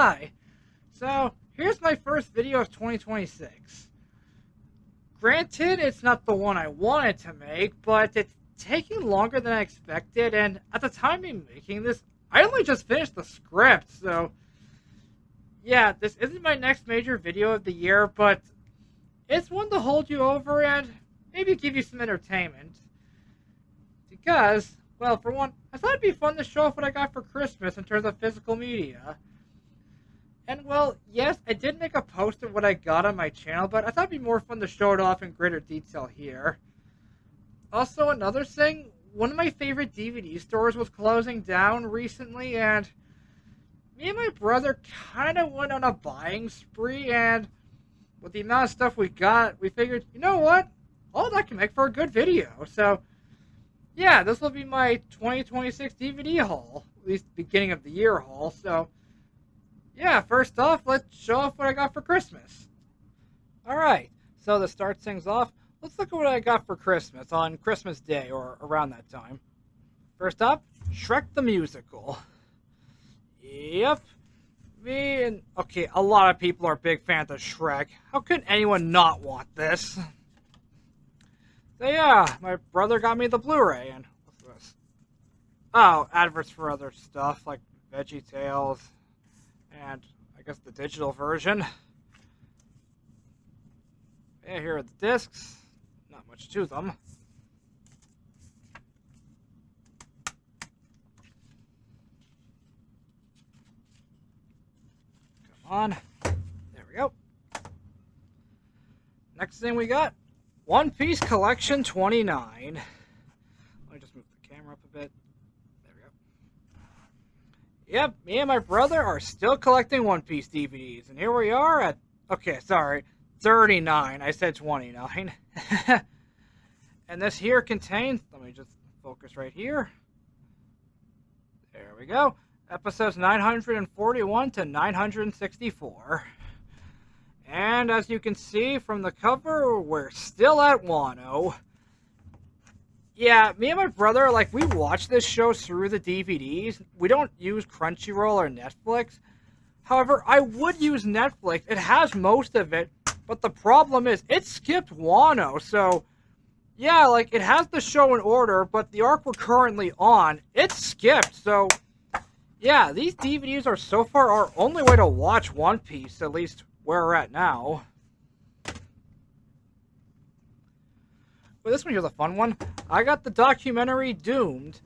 Hi. So, here's my first video of 2026. Granted, it's not the one I wanted to make, but it's taking longer than I expected, and at the time of making this, I only just finished the script, so yeah, this isn't my next major video of the year, but it's one to hold you over and maybe give you some entertainment. Because, well, for one, I thought it'd be fun to show off what I got for Christmas in terms of physical media. And, well, yes, I did make a post of what I got on my channel, but I thought it'd be more fun to show it off in greater detail here. Also, another thing, one of my favorite DVD stores was closing down recently, and me and my brother kind of went on a buying spree, and with the amount of stuff we got, we figured, you know what? All that can make for a good video. So, yeah, this will be my 2026 DVD haul, at least beginning of the year haul, so yeah, first off, let's show off what I got for Christmas. Alright, so to start things off, let's look at what I got for Christmas on Christmas Day or around that time. First up, Shrek the Musical. Yep. Okay, a lot of people are big fans of Shrek. How could anyone not want this? So yeah, my brother got me the Blu-ray, and what's this? Oh, adverts for other stuff, like VeggieTales, and I guess the digital version. Yeah, here are the discs. Not much to them. Come on. There we go. Next thing we got, One Piece Collection 29. Let me just move the camera up a bit. There we go. Yep, me and my brother are still collecting One Piece DVDs, and here we are at, okay, sorry, 39. I said 29. And this here contains, let me just focus right here. There we go. Episodes 941 to 964. And as you can see from the cover, we're still at Wano. Yeah, me and my brother, like, we watch this show through the DVDs. We don't use Crunchyroll or Netflix. However, I would use Netflix. It has most of it, but the problem is it skipped Wano. So, yeah, like, it has the show in order, but the arc we're currently on, it skipped. So, yeah, these DVDs are so far our only way to watch One Piece, at least where we're at now. But this one here's a fun one. I got the documentary Doomed.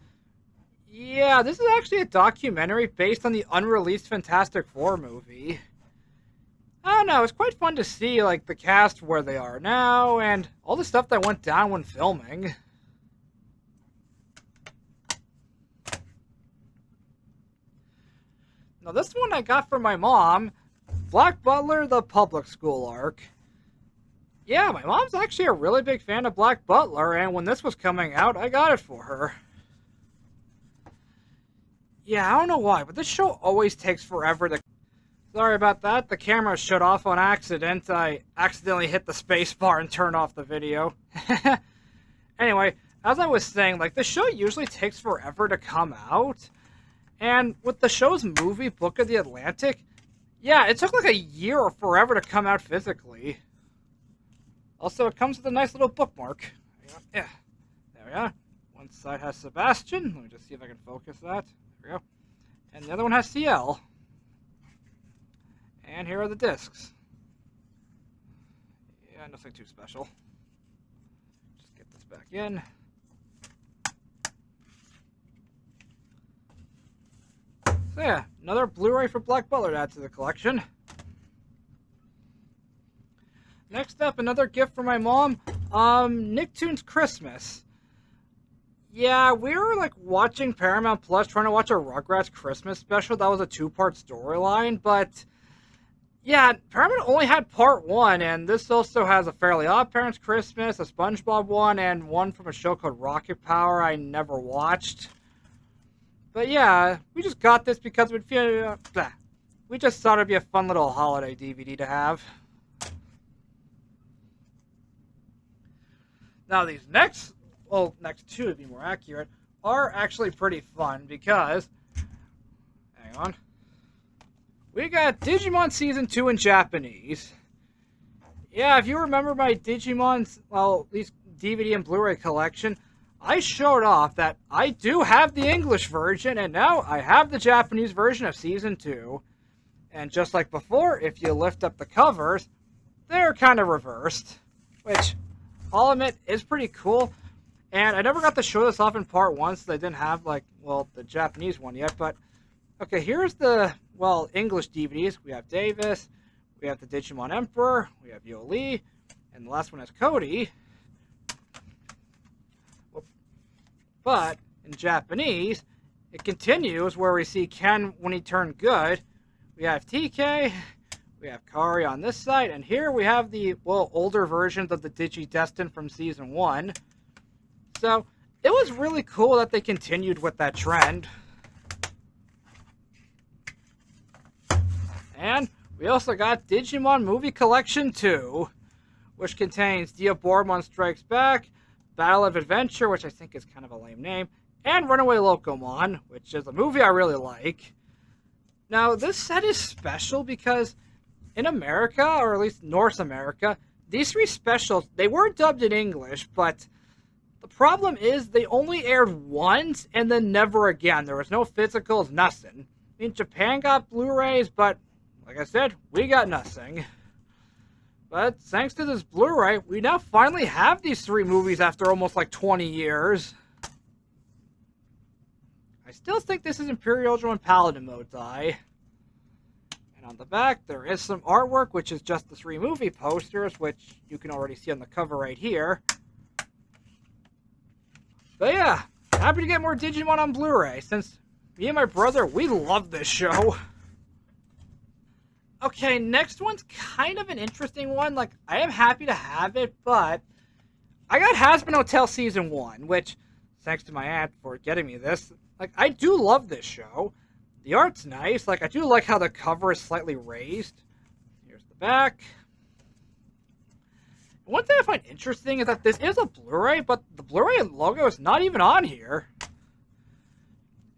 Yeah, this is actually a documentary based on the unreleased Fantastic Four movie. I don't know, it's quite fun to see, like, the cast where they are now, and all the stuff that went down when filming. Now this one I got from my mom, Black Butler, the public school arc. Yeah, my mom's actually a really big fan of Black Butler, and when this was coming out, I got it for her. Yeah, I don't know why, but this show always takes forever to... Sorry about that, the camera shut off on accident. I accidentally hit the space bar and turned off the video. Anyway, as I was saying, like, the show usually takes forever to come out. And with the show's movie, Book of the Atlantic, yeah, it took like a year or forever to come out physically. Also, it comes with a nice little bookmark. Yeah, there we are. One side has Sebastian. Let me just see if I can focus that. There we go. And the other one has CL. And here are the discs. Yeah, nothing too special. Just get this back in. So yeah, another Blu-ray for Black Butler to add to the collection. Next up, another gift from my mom, Nicktoons Christmas. Yeah, we were like watching Paramount Plus, trying to watch a Rugrats Christmas special. That was a two-part storyline, but yeah, Paramount only had part one, and this also has a Fairly Odd Parents Christmas, a SpongeBob one, and one from a show called Rocket Power I never watched. But yeah, we just got this because it would feel, we just thought it'd be a fun little holiday DVD to have. Now these next two to be more accurate, are actually pretty fun because, hang on, we got Digimon Season 2 in Japanese. Yeah, if you remember my Digimon's, well, at least DVD and Blu-ray collection, I showed off that I do have the English version, and now I have the Japanese version of Season 2. And just like before, if you lift up the covers, they're kind of reversed, which I'll admit is pretty cool. And I never got to show this off in part 1, so I didn't have, like, well, the Japanese one yet. But, okay, here's the, well, English DVDs. We have Davis, we have the Digimon Emperor, we have Yoli, and the last one is Cody. But, in Japanese, it continues where we see Ken when he turned good. We have TK, we have Kari on this side, and here we have the, well, older versions of the Digidestin from Season 1. So, it was really cool that they continued with that trend. And we also got Digimon Movie Collection 2, which contains Diaboromon Strikes Back, Battle of Adventure, which I think is kind of a lame name, and Runaway Locomon, which is a movie I really like. Now, this set is special because in America, or at least North America, these three specials, they were dubbed in English, but the problem is they only aired once and then never again. There was no physicals, nothing. I mean, Japan got Blu-rays, but like I said, we got nothing. But thanks to this Blu-ray, we now finally have these three movies after almost like 20 years. I still think this is Imperial Ultraman Paladin mode die. And on the back, there is some artwork, which is just the three movie posters, which you can already see on the cover right here. But yeah, happy to get more Digimon on Blu-ray, since me and my brother, we love this show. Okay, next one's kind of an interesting one. Like, I am happy to have it, but I got Hazbin Hotel Season 1, which, thanks to my aunt for getting me this, like, I do love this show. The art's nice. Like, I do like how the cover is slightly raised. Here's the back. One thing I find interesting is that this is a Blu-ray, but the Blu-ray logo is not even on here.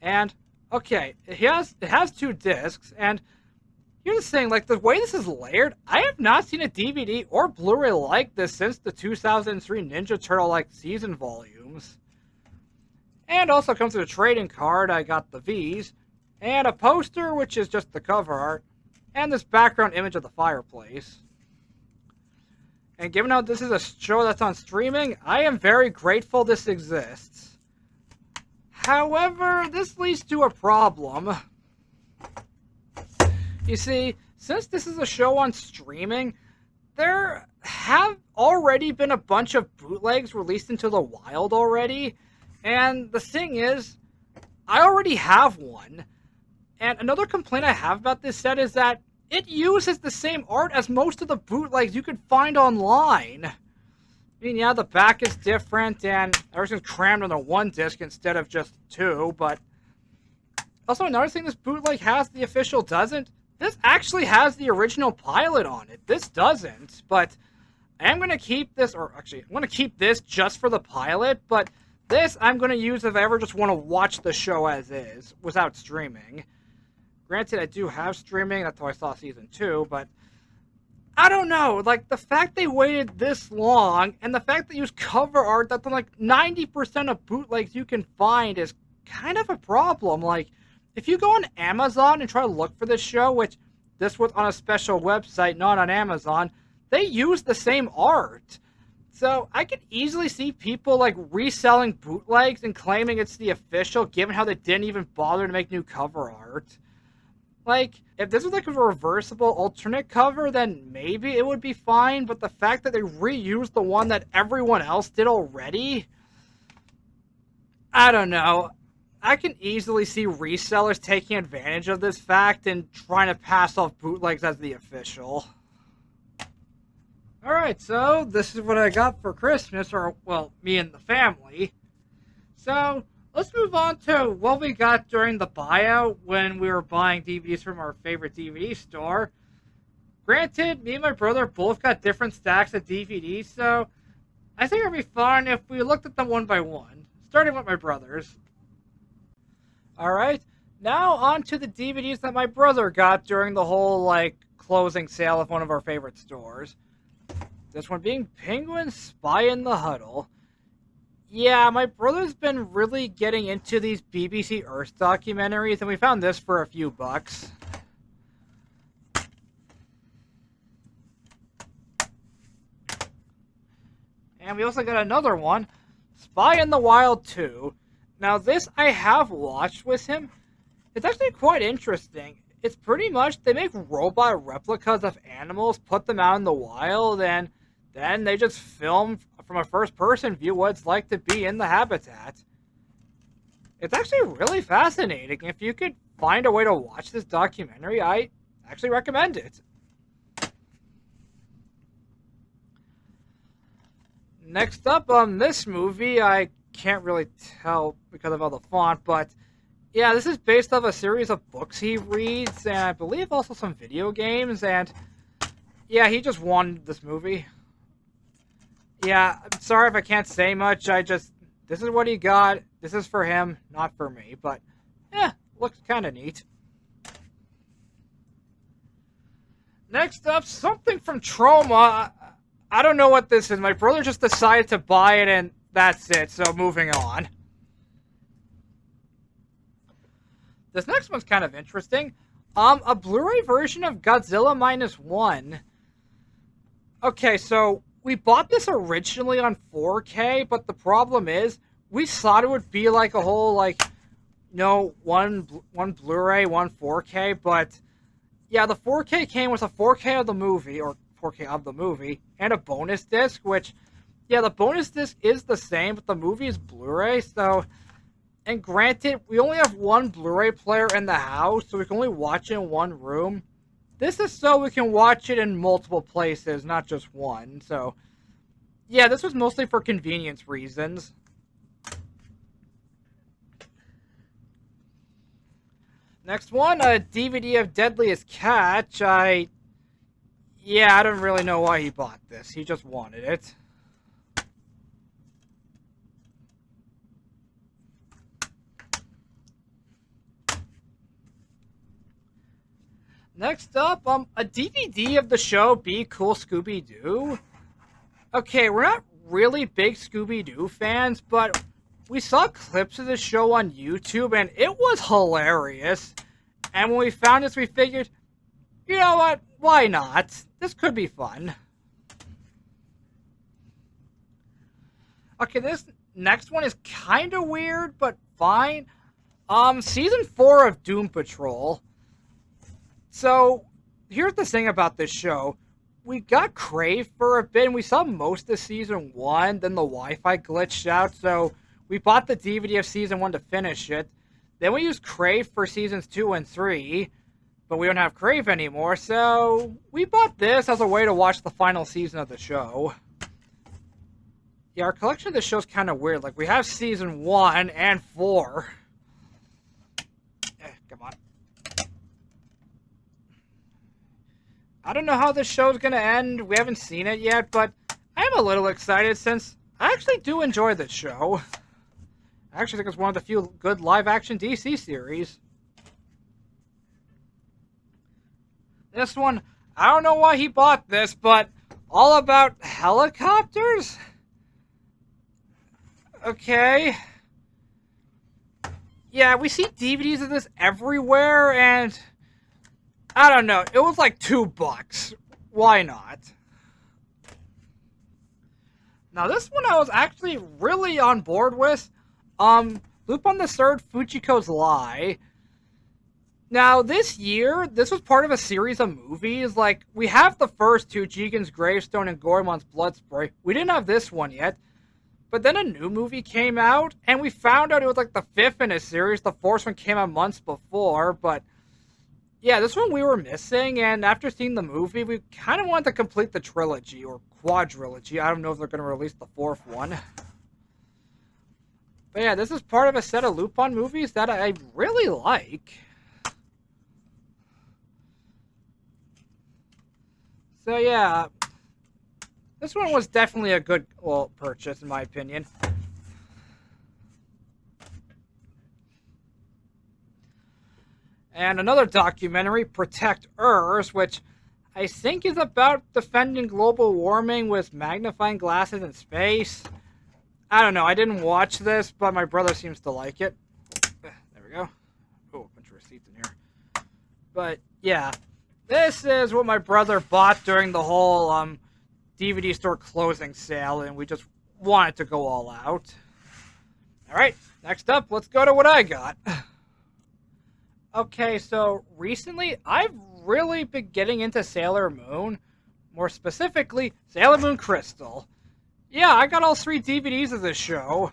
And, okay, it has two discs, and here's the thing, like, the way this is layered, I have not seen a DVD or Blu-ray like this since the 2003 Ninja Turtle, like, season volumes. And also comes with a trading card. I got the V's, and a poster, which is just the cover art, and this background image of the fireplace. And given how this is a show that's on streaming, I am very grateful this exists. However, this leads to a problem. You see, since this is a show on streaming, there have already been a bunch of bootlegs released into the wild already. And the thing is, I already have one. And another complaint I have about this set is that it uses the same art as most of the bootlegs you could find online. I mean, yeah, the back is different, and everything's crammed onto one disc instead of just two, but also another thing this bootleg has the official doesn't. This actually has the original pilot on it. This doesn't, but I am going to keep this, or actually, I'm going to keep this just for the pilot, but this I'm going to use if I ever just want to watch the show as is, without streaming. Granted, I do have streaming, that's how I saw Season 2, but I don't know, like, the fact they waited this long, and the fact they use cover art that, like, 90% of bootlegs you can find is kind of a problem. Like, if you go on Amazon and try to look for this show, which this was on a special website, not on Amazon, they use the same art. So I could easily see people, like, reselling bootlegs and claiming it's the official, given how they didn't even bother to make new cover art. Like, if this was like a reversible alternate cover, then maybe it would be fine, but the fact that they reused the one that everyone else did already, I don't know. I can easily see resellers taking advantage of this fact and trying to pass off bootlegs as the official. Alright, so this is what I got for Christmas, or, well, me and the family. So, let's move on to what we got during the buyout when we were buying DVDs from our favorite DVD store. Granted, me and my brother both got different stacks of DVDs, so I think it would be fun if we looked at them one by one, starting with my brother's. Alright, now on to the DVDs that my brother got during the whole, like, closing sale of one of our favorite stores. This one being Penguin Spy in the Huddle. Yeah, my brother's been really getting into these BBC Earth documentaries, and we found this for a few bucks. And we also got another one, Spy in the Wild 2. Now this I have watched with him. It's actually quite interesting. It's pretty much, they make robot replicas of animals, put them out in the wild, and then they just film from a first-person view what it's like to be in the habitat. It's actually really fascinating. If you could find a way to watch this documentary, I actually recommend it. Next up on this movie, I can't really tell because of all the font, but yeah, this is based off a series of books he reads, and I believe also some video games, and yeah, he just won this movie. Yeah, I'm sorry if I can't say much, this is what he got, this is for him, not for me, but yeah, looks kind of neat. Next up, something from Trauma. I don't know what this is. My brother just decided to buy it, and that's it. So moving on. This next one's kind of interesting. A Blu-ray version of Godzilla -1. Okay, so we bought this originally on 4K, but the problem is we thought it would be like a whole, like, one Blu-ray, one 4K, but yeah, the 4K came with a 4K of the movie, or 4K of the movie, and a bonus disc, which, yeah, the bonus disc is the same, but the movie is Blu-ray, so, and granted, we only have one Blu-ray player in the house, so we can only watch it in one room. This is so we can watch it in multiple places, not just one, so, yeah, this was mostly for convenience reasons. Next one, a DVD of Deadliest Catch. Yeah, I don't really know why he bought this. He just wanted it. Next up, a DVD of the show Be Cool Scooby-Doo. Okay, we're not really big Scooby-Doo fans, but we saw clips of the show on YouTube, and it was hilarious. And when we found this, we figured, you know what? Why not? This could be fun. Okay, this next one is kind of weird, but fine. Season 4 of Doom Patrol. So, here's the thing about this show. We got Crave for a bit, and we saw most of Season 1, then the Wi-Fi glitched out, so we bought the DVD of Season 1 to finish it. Then we used Crave for Seasons 2 and 3, but we don't have Crave anymore, so we bought this as a way to watch the final season of the show. Yeah, our collection of the show is kind of weird. Like, we have Season 1 and 4. Come on. I don't know how this show's going to end. We haven't seen it yet, but I'm a little excited since I actually do enjoy this show. I actually think it's one of the few good live-action DC series. This one, I don't know why he bought this, but all about helicopters? Okay. Yeah, we see DVDs of this everywhere, and I don't know, it was like $2. Why not? Now this one I was actually really on board with. Lupin the Third, Fujiko's Lie. Now, this year, this was part of a series of movies. Like, we have the first two, Jigen's Gravestone and Goemon's Bloodspray. We didn't have this one yet. But then a new movie came out, and we found out it was like the fifth in a series. The fourth one came out months before, but yeah, this one we were missing, and after seeing the movie, we kind of wanted to complete the trilogy, or quadrilogy. I don't know if they're going to release the fourth one. But yeah, this is part of a set of Lupin movies that I really like. So yeah, this one was definitely a good, well, purchase in my opinion. And another documentary, Protect Earth, which I think is about defending global warming with magnifying glasses in space. I don't know, I didn't watch this, but my brother seems to like it. There we go. Oh, a bunch of receipts in here. But yeah, this is what my brother bought during the whole DVD store closing sale, and we just wanted to go all out. Alright, next up, let's go to what I got. Okay, so recently I've really been getting into Sailor Moon. More specifically, Sailor Moon Crystal. Yeah, I got all 3 DVDs of this show.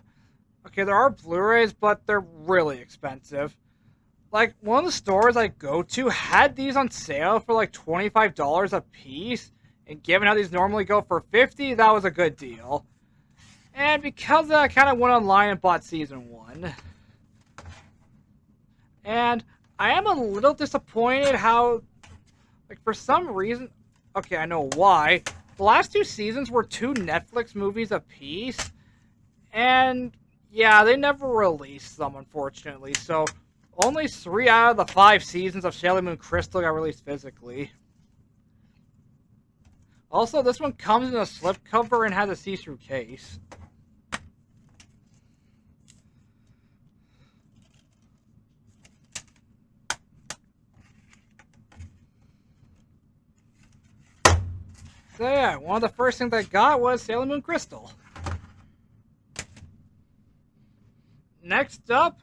Okay, there are Blu-rays, but they're really expensive. Like, one of the stores I go to had these on sale for like $25 a piece. And given how these normally go for $50, that was a good deal. And because of that, I kind of went online and bought Season 1. And I am a little disappointed how, like, for some reason, okay, I know why. The last 2 seasons were 2 Netflix movies apiece. And, yeah, they never released them, unfortunately. So, only 3 out of the 5 seasons of Sailor Moon Crystal got released physically. Also, this one comes in a slipcover and has a see-through case. So yeah, one of the first things I got was Sailor Moon Crystal. Next up,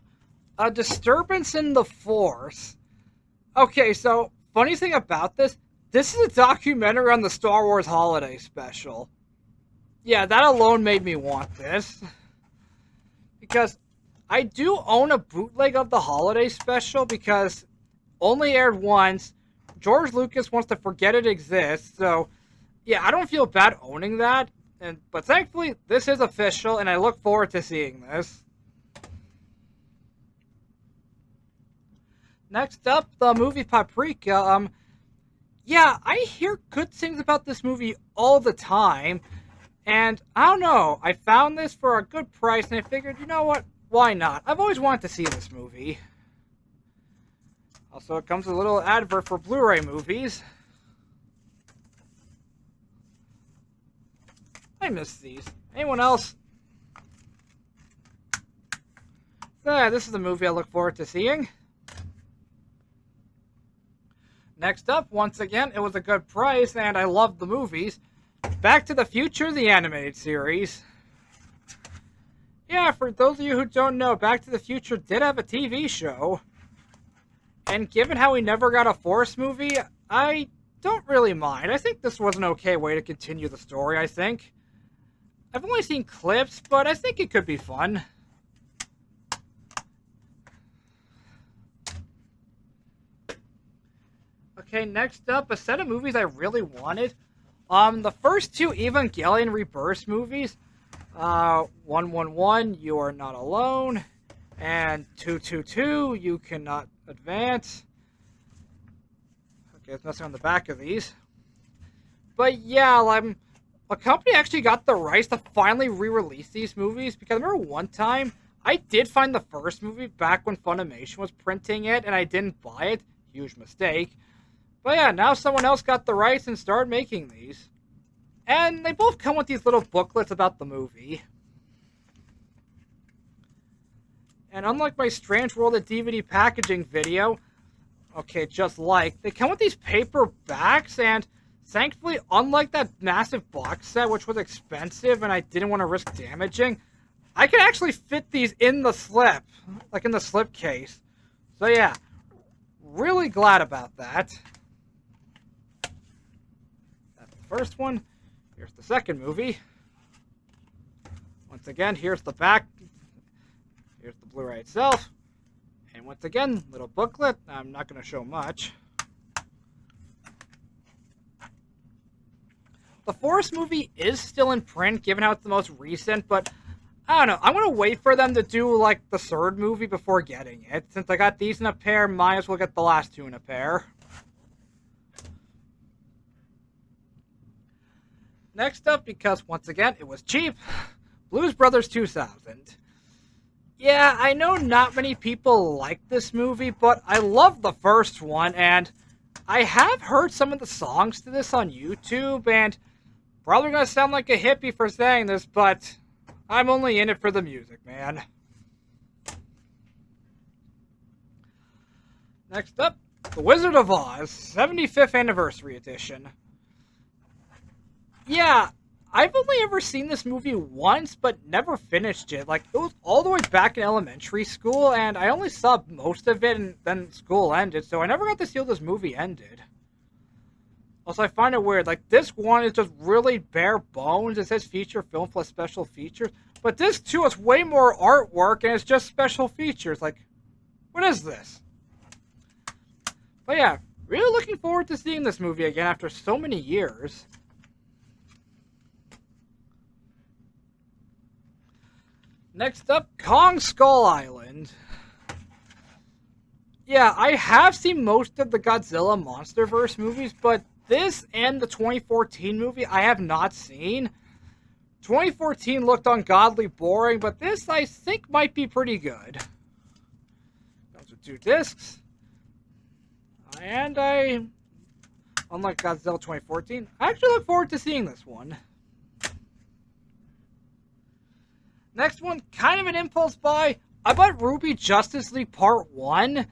A Disturbance in the Force. Okay, so, funny thing about this is a documentary on the Star Wars Holiday Special. Yeah, that alone made me want this. Because I do own a bootleg of the Holiday Special because only aired once. George Lucas wants to forget it exists, so yeah, I don't feel bad owning that. But thankfully, this is official, and I look forward to seeing this. Next up, the movie Paprika. Yeah, I hear good things about this movie all the time. And I don't know, I found this for a good price, and I figured, you know what? Why not? I've always wanted to see this movie. Also, it comes with a little advert for Blu-ray movies. I miss these. Anyone else? Yeah, this is the movie I look forward to seeing. Next up, once again, it was a good price, and I loved the movies. Back to the Future, the animated series. Yeah, for those of you who don't know, Back to the Future did have a TV show. And given how we never got a Force movie, I don't really mind. I think this was an okay way to continue the story, I think. I've only seen clips, but I think it could be fun. Okay, next up, a set of movies I really wanted. The first 2 Evangelion Rebirth movies, 111, You Are Not Alone, and 222, You Cannot Advance. Okay, there's nothing on the back of these. But yeah, a company actually got the rights to finally re-release these movies, because I remember one time, I did find the first movie back when Funimation was printing it, and I didn't buy it. Huge mistake. But yeah, now someone else got the rights and started making these. And they both come with these little booklets about the movie. And unlike my Strange World of DVD packaging video, okay, just like, they come with these paper backs, and thankfully, unlike that massive box set, which was expensive and I didn't want to risk damaging, I can actually fit these in the slip, like in the slip case. So yeah, really glad about that. That's the first one. Here's the second movie. Once again, here's the back. Here's the Blu-ray itself. And once again, little booklet. I'm not going to show much. The Force movie is still in print, given how it's the most recent, but I don't know. I want to wait for them to do, like, the third movie before getting it. Since I got these in a pair, might as well get the last 2 in a pair. Next up, because once again, it was cheap, Blues Brothers 2000. Yeah, I know not many people like this movie, but I love the first one, and I have heard some of the songs to this on YouTube, and probably gonna sound like a hippie for saying this, but I'm only in it for the music, man. Next up, The Wizard of Oz, 75th Anniversary Edition. Yeah, I've only ever seen this movie once, but never finished it. Like, it was all the way back in elementary school, and I only saw most of it, and then school ended, so I never got to see how this movie ended. Also, I find it weird. Like, this one is just really bare bones. It says feature film plus special features. But this, too, is way more artwork, and it's just special features. Like, what is this? But yeah, really looking forward to seeing this movie again after so many years. Next up, Kong Skull Island. Yeah, I have seen most of the Godzilla MonsterVerse movies, but this and the 2014 movie I have not seen. 2014 looked ungodly boring, but this I think might be pretty good. Comes with 2 discs. And unlike Godzilla 2014, I actually look forward to seeing this one. Next one, kind of an impulse buy. I bought Ruby Justice League Part 1.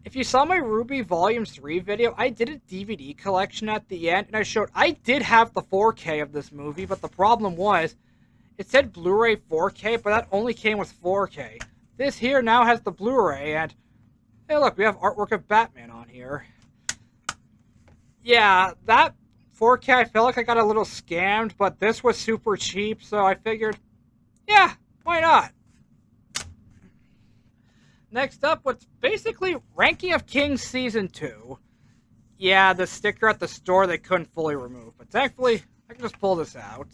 If you saw my Ruby Volume 3 video, I did a DVD collection at the end, and I showed I did have the 4K of this movie, but the problem was, it said Blu-ray 4K, but that only came with 4K. This here now has the Blu-ray, and hey look, we have artwork of Batman on here. Yeah, that 4K, I felt like I got a little scammed, but this was super cheap, so I figured, yeah, why not? Next up, what's basically Ranking of Kings Season 2. Yeah, the sticker at the store they couldn't fully remove, but thankfully, I can just pull this out.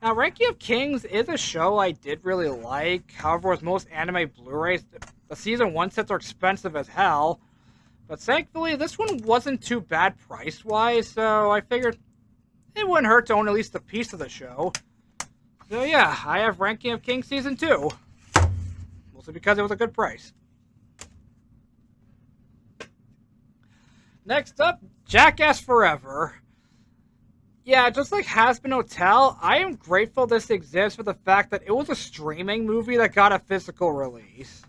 Now, Ranking of Kings is a show I did really like. However, with most anime Blu-rays, the Season 1 sets are expensive as hell. But thankfully, this one wasn't too bad price-wise, so I figured it wouldn't hurt to own at least a piece of the show. So yeah, I have Ranking of Kings Season 2. Mostly because it was a good price. Next up, Jackass Forever. Yeah, just like Hazbin Hotel, I am grateful this exists for the fact that it was a streaming movie that got a physical release.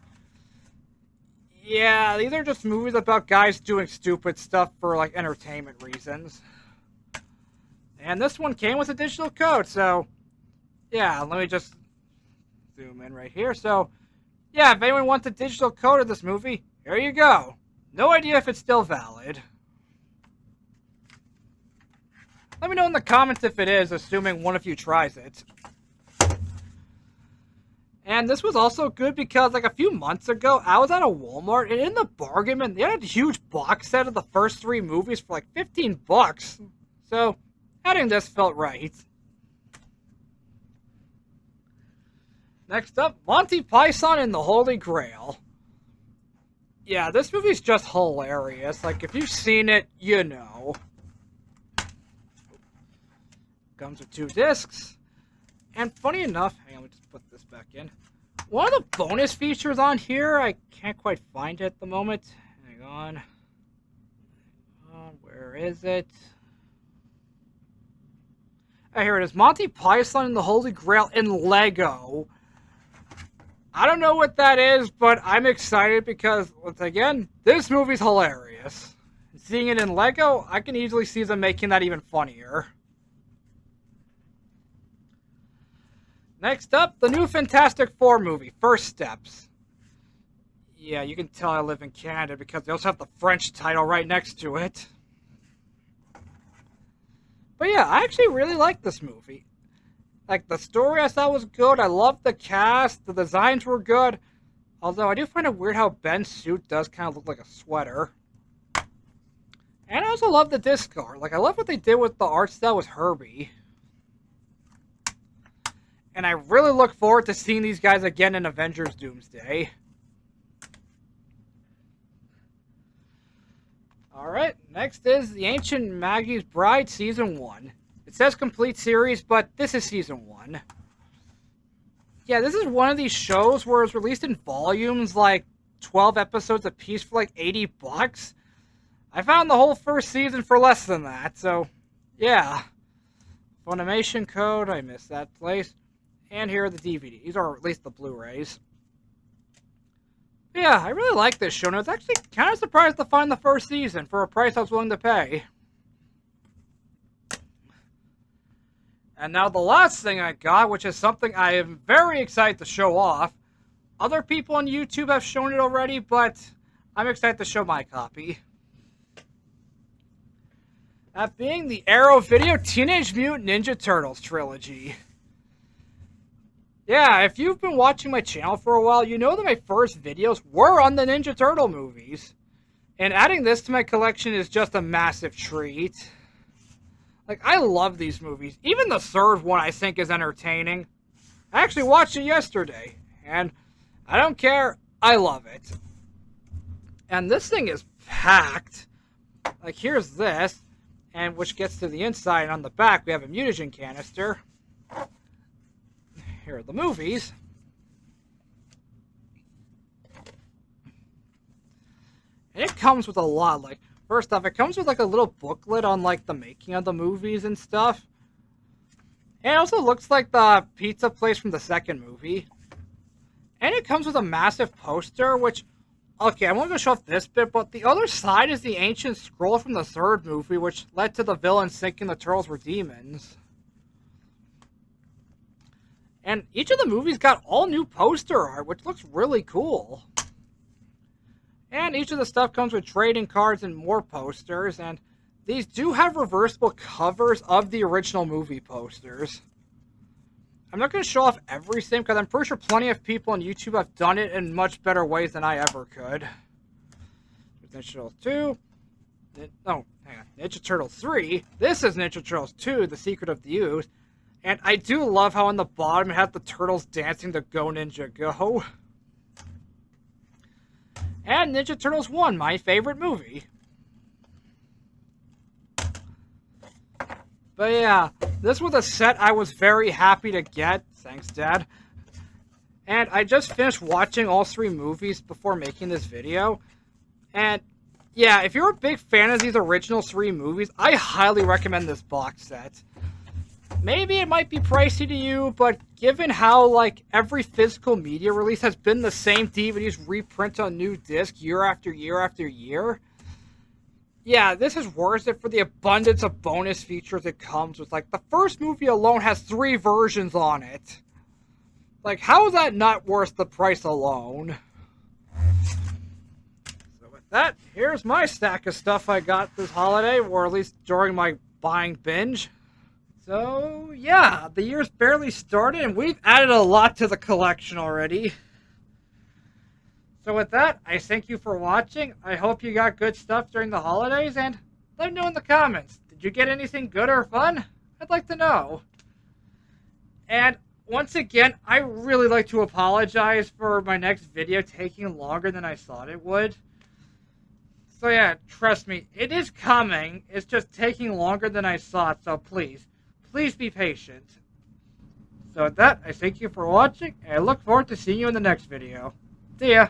Yeah, these are just movies about guys doing stupid stuff for, like, entertainment reasons. And this one came with a digital code, so yeah, let me just zoom in right here. So, yeah, if anyone wants a digital code of this movie, here you go. No idea if it's still valid. Let me know in the comments if it is, assuming one of you tries it. And this was also good because, like, a few months ago, I was at a Walmart, and in the bargain bin, they had a huge box set of the first 3 movies for, like, 15 bucks. So, adding this felt right. Next up, Monty Python and the Holy Grail. Yeah, this movie's just hilarious. Like, if you've seen it, you know. Comes with 2 discs. And funny enough, hang on, let me just put this back in. One of the bonus features on here, I can't quite find it at the moment. Hang on. Where is it? Oh, here it is. Monty Python and the Holy Grail in Lego. I don't know what that is, but I'm excited because, once again, this movie's hilarious. Seeing it in Lego, I can easily see them making that even funnier. Next up, the new Fantastic Four movie, First Steps. Yeah, you can tell I live in Canada because they also have the French title right next to it. But yeah, I actually really like this movie. Like, the story I thought was good. I loved the cast. The designs were good. Although, I do find it weird how Ben's suit does kind of look like a sweater. And I also love the disc art. Like, I love what they did with the art style with Herbie. And I really look forward to seeing these guys again in Avengers Doomsday. Alright, next is The Ancient Maggie's Bride Season 1. It says complete series, but this is Season 1. Yeah, this is one of these shows where it's released in volumes, like 12 episodes a piece for like $80. I found the whole first season for less than that, so yeah. Funimation code, I missed that place. And here are the DVDs, or at least the Blu-rays. Yeah, I really like this show, and I was actually kind of surprised to find the first season for a price I was willing to pay. And now the last thing I got, which is something I am very excited to show off. Other people on YouTube have shown it already, but I'm excited to show my copy. That being the Arrow Video Teenage Mutant Ninja Turtles trilogy. Yeah, if you've been watching my channel for a while, you know that my first videos were on the Ninja Turtle movies. And adding this to my collection is just a massive treat. Like, I love these movies. Even the third one I think is entertaining. I actually watched it yesterday, and I don't care, I love it. And this thing is packed. Like, here's this, and which gets to the inside, and on the back we have a mutagen canister. Here are the movies. And it comes with a lot, like, first off, it comes with like a little booklet on like the making of the movies and stuff. And it also looks like the pizza place from the second movie. And it comes with a massive poster, which, okay, I'm only going to show off this bit, but the other side is the ancient scroll from the third movie, which led to the villains thinking the turtles were demons. And each of the movies got all new poster art, which looks really cool. And each of the stuff comes with trading cards and more posters, and these do have reversible covers of the original movie posters. I'm not going to show off everything, because I'm pretty sure plenty of people on YouTube have done it in much better ways than I ever could. Ninja Turtles 2. Oh, hang on. Ninja Turtles 3. This is Ninja Turtles 2, The Secret of the Ooze. And I do love how on the bottom it has the turtles dancing to Go Ninja Go. And Ninja Turtles 1, my favorite movie. But yeah, this was a set I was very happy to get. Thanks, Dad. And I just finished watching all 3 movies before making this video. And yeah, if you're a big fan of these original 3 movies, I highly recommend this box set. Maybe it might be pricey to you, but given how, like, every physical media release has been the same DVDs reprint on new disc year after year after year, yeah, this is worth it for the abundance of bonus features it comes with. Like, the first movie alone has 3 versions on it. Like, how is that not worth the price alone? So with that, here's my stack of stuff I got this holiday, or at least during my buying binge. So, yeah, the year's barely started, and we've added a lot to the collection already. So with that, I thank you for watching. I hope you got good stuff during the holidays, and let me know in the comments. Did you get anything good or fun? I'd like to know. And once again, I really like to apologize for my next video taking longer than I thought it would. So yeah, trust me, it is coming. It's just taking longer than I thought, so please be patient. So with that, I thank you for watching, and I look forward to seeing you in the next video. See ya!